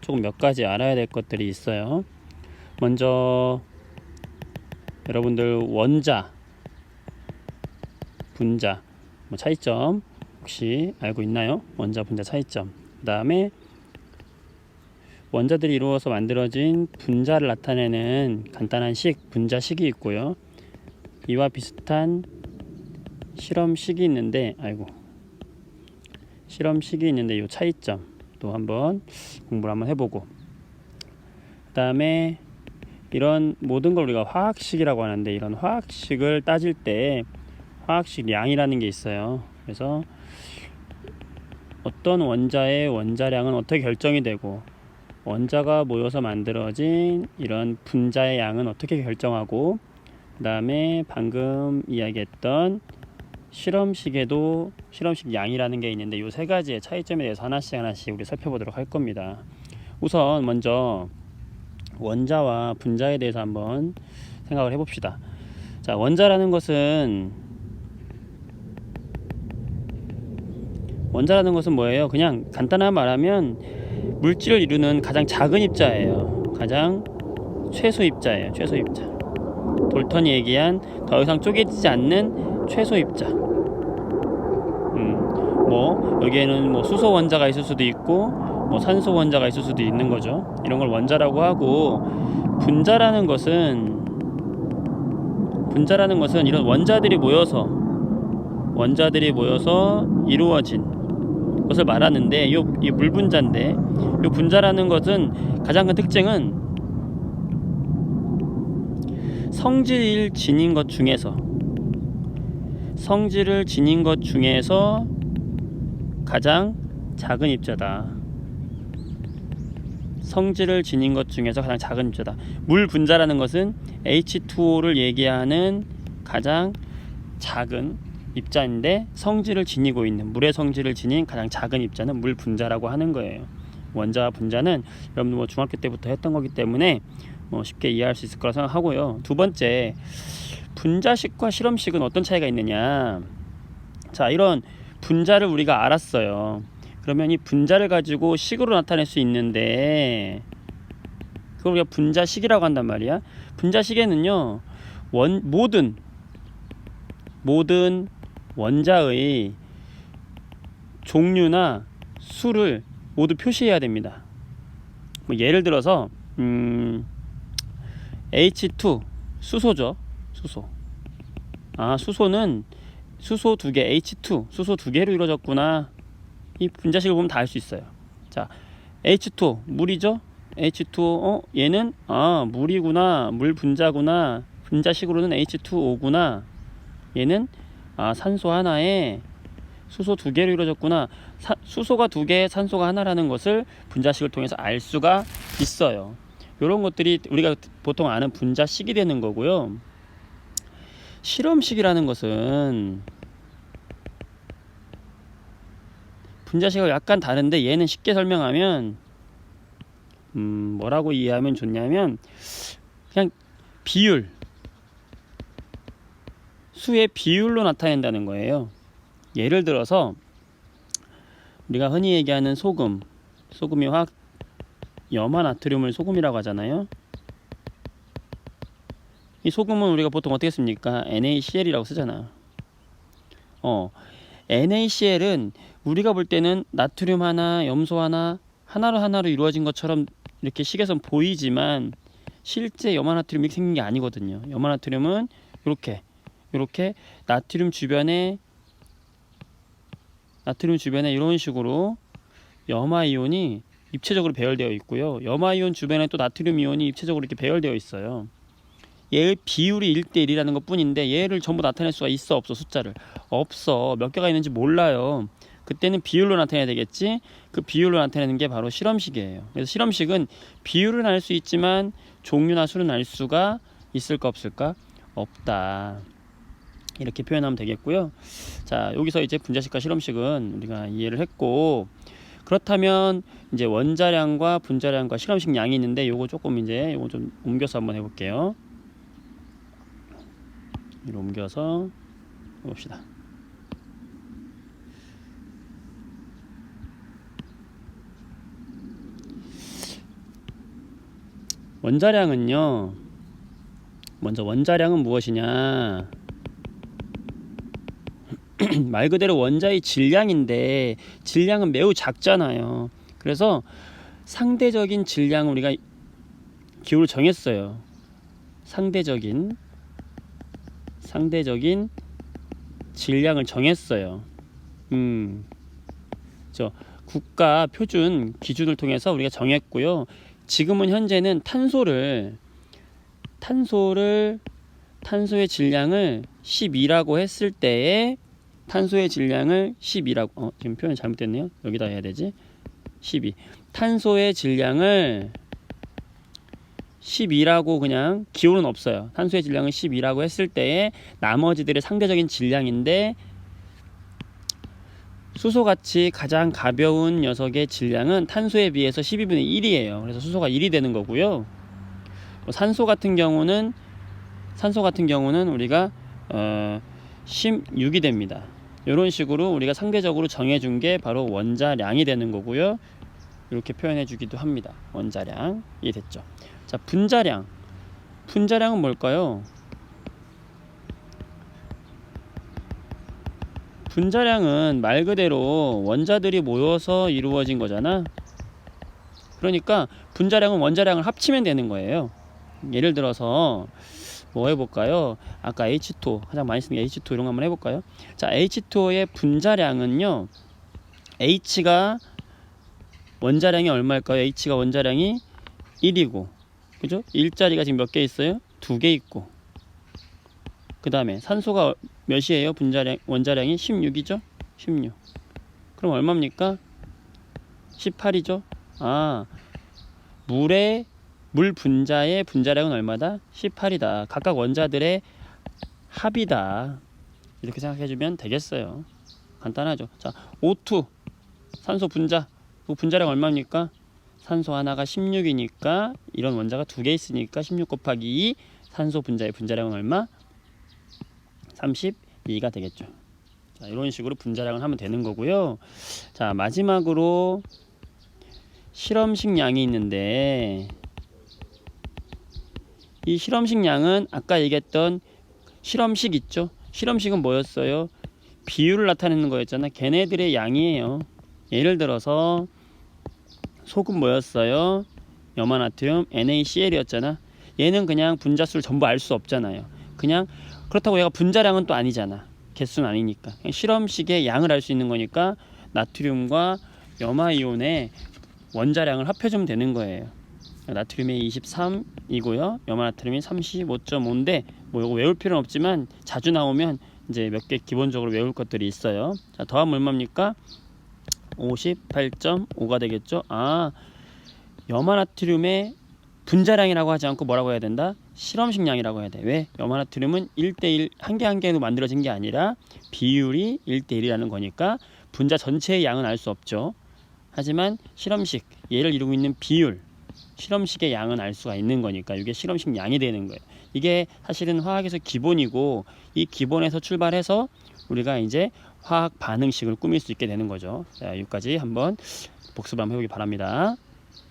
조금 몇 가지 알아야 될 것들이 있어요. 먼저 여러분들 원자, 분자 차이점 혹시 알고 있나요? 원자, 분자 차이점. 그 다음에 원자들이 이루어서 만들어진 분자를 나타내는 간단한 식, 분자식이 있고요. 이와 비슷한 실험식이 있는데, 실험식이 있는데 이 차이점 또 한번 공부를 한번 해보고, 그 다음에 이런 모든 걸 우리가 화학식이라고 하는데, 이런 화학식을 따질 때 화학식 양이라는 게 있어요. 그래서 어떤 원자의 원자량은 어떻게 결정이 되고, 원자가 모여서 만들어진 이런 분자의 양은 어떻게 결정하고, 그 다음에 방금 이야기했던 실험식에도 실험식 양이라는 게 있는데, 이 세 가지의 차이점에 대해서 하나씩 우리 살펴보도록 할 겁니다. 우선 먼저 원자와 분자에 대해서 한번 생각을 해봅시다. 자, 원자라는 것은 뭐예요? 그냥 간단한 말하면 물질을 이루는 가장 작은 입자예요. 가장 최소 입자예요. 최소 입자. 돌턴이 얘기한 더 이상 쪼개지지 않는 최소 입자. 여기에는 수소 원자가 있을 수도 있고, 산소 원자가 있을 수도 있는 거죠. 이런 걸 원자라고 하고, 분자라는 것은 이런 원자들이 모여서 이루어진 것을 말하는데, 이 물분자인데, 이 분자라는 것은 가장 큰 특징은 성질을 지닌 것 중에서 가장 작은 입자다. 성질을 지닌 것 중에서 가장 작은 입자다. 물 분자라는 것은 H2O를 얘기하는 가장 작은 입자인데, 성질을 지니고 있는, 물의 성질을 지닌 가장 작은 입자는 물 분자라고 하는 거예요. 원자와 분자는 여러분 중학교 때부터 했던 거기 때문에 쉽게 이해할 수 있을 거라 생각하고요. 두 번째, 분자식과 실험식은 어떤 차이가 있느냐. 자, 이런 분자를 우리가 알았어요. 그러면 이 분자를 가지고 식으로 나타낼 수 있는데, 그걸 우리가 분자식이라고 한단 말이야. 분자식에는요, 모든 원자의 종류나 수를 모두 표시해야 됩니다. 예를 들어서 H2 수소죠. 수소는 수소 2개, H2 수소 2개로 이루어졌구나. 이 분자식을 보면 다 알 수 있어요. 자, H2 물이죠. H2O 얘는 물이구나, 물 분자구나. 분자식으로는 H2O구나. 얘는 산소 하나에 수소 2개로 이루어졌구나. 수소가 2개, 산소가 하나라는 것을 분자식을 통해서 알 수가 있어요. 이런 것들이 우리가 보통 아는 분자식이 되는 거고요. 실험식이라는 것은 분자식하고 약간 다른데, 얘는 쉽게 설명하면 뭐라고 이해하면 좋냐면, 그냥 수의 비율로 나타낸다는 거예요. 예를 들어서 우리가 흔히 얘기하는 소금이 염화나트륨을 소금이라고 하잖아요. 이 소금은 우리가 보통 어떻게 씁니까? NaCl이라고 쓰잖아. NaCl은 우리가 볼 때는 나트륨 하나, 염소 하나로 이루어진 것처럼 이렇게 식에선 보이지만, 실제 염화나트륨이 생긴 게 아니거든요. 염화나트륨은 이렇게 나트륨 주변에 이런 식으로 염화이온이 입체적으로 배열되어 있고요. 염화이온 주변에 또 나트륨 이온이 입체적으로 이렇게 배열되어 있어요. 얘의 비율이 1대1이라는 것 뿐인데, 얘를 전부 나타낼 수가 있어, 없어? 숫자를 없어. 몇 개가 있는지 몰라요. 그때는 비율로 나타내야 되겠지. 그 비율로 나타내는 게 바로 실험식이에요. 그래서 실험식은 비율은 알 수 있지만 종류나 수는 알 수가 있을까 없을까? 없다. 이렇게 표현하면 되겠고요. 자, 여기서 이제 분자식과 실험식은 우리가 이해를 했고, 그렇다면 이제 원자량과 분자량과 실험식 양이 있는데, 요거 좀 옮겨서 한번 해볼게요. 이로 옮겨서 봅시다. 원자량은요, 먼저 원자량은 무엇이냐? 말 그대로 원자의 질량인데 질량은 매우 작잖아요. 그래서 상대적인 질량을 우리가 기호를 정했어요. 상대적인 질량을 정했어요. 저 국가 표준 기준을 통해서 우리가 정했고요. 지금은 현재는 탄소의 질량을 12라고 했을 때에 탄소의 질량을 12라고 지금 표현 잘못됐네요. 여기다 해야 되지. 12. 탄소의 질량을 12라고 그냥 기호는 없어요. 탄소의 질량을 12라고 했을 때에 나머지들의 상대적인 질량인데 수소같이 가장 가벼운 녀석의 질량은 탄소에 비해서 12분의 1이에요. 그래서 수소가 1이 되는 거고요. 산소 같은 경우는 우리가 16이 됩니다. 이런 식으로 우리가 상대적으로 정해준 게 바로 원자량이 되는 거고요. 이렇게 표현해 주기도 합니다. 원자량. 이해됐죠? 자, 분자량은 뭘까요? 분자량은 말 그대로 원자들이 모여서 이루어진 거잖아. 그러니까 분자량은 원자량을 합치면 되는 거예요. 예를 들어서 뭐 해볼까요? 아까 H2O 가장 많이 쓰는 게 H2O 이런 거 한번 해볼까요? 자, H2O의 분자량은요, H가 원자량이 얼마일까요? H가 원자량이 1이고, 그죠? 일자리가 지금 몇 개 있어요? 2개 있고, 그 다음에 산소가 몇이에요? 원자량이 16이죠? 16. 그럼 얼마입니까? 18이죠? 물 분자의 분자량은 얼마다? 18이다. 각각 원자들의 합이다. 이렇게 생각해주면 되겠어요. 간단하죠. 자, O2 산소 분자. 그 분자량 얼마입니까? 산소 하나가 16이니까 이런 원자가 2개 있으니까 16 곱하기 2 산소 분자의 분자량은 얼마? 32가 되겠죠. 자, 이런 식으로 분자량을 하면 되는 거고요. 자, 마지막으로 실험식 양이 있는데 이 실험식 양은 아까 얘기했던 실험식 있죠? 실험식은 뭐였어요? 비율을 나타내는 거였잖아. 걔네들의 양이에요. 예를 들어서 소금 뭐였어요? 염화나트륨 NaCl이었잖아. 얘는 그냥 분자수를 전부 알 수 없잖아요. 그냥 그렇다고 얘가 분자량은 또 아니잖아. 개수는 아니니까. 실험식의 양을 알 수 있는 거니까 나트륨과 염화이온의 원자량을 합해주면 되는 거예요. 나트륨이 23이고요. 염화나트륨이 35.5인데 뭐 이거 외울 필요는 없지만 자주 나오면 이제 몇 개 기본적으로 외울 것들이 있어요. 자, 더하면 얼마입니까? 58.5가 되겠죠. 염화나트륨의 분자량이라고 하지 않고 뭐라고 해야 된다? 실험식 양이라고 해야 돼. 왜? 염화나트륨은 1대1 한 개 한 개로 만들어진 게 아니라 비율이 1대1이라는 거니까 분자 전체의 양은 알 수 없죠. 하지만 실험식, 얘를 이루고 있는 비율, 실험식의 양은 알 수가 있는 거니까 이게 실험식 양이 되는 거예요. 이게 사실은 화학에서 기본이고 이 기본에서 출발해서 우리가 이제 화학 반응식을 꾸밀 수 있게 되는 거죠. 자, 여기까지 한번 복습 한번 해보기 바랍니다.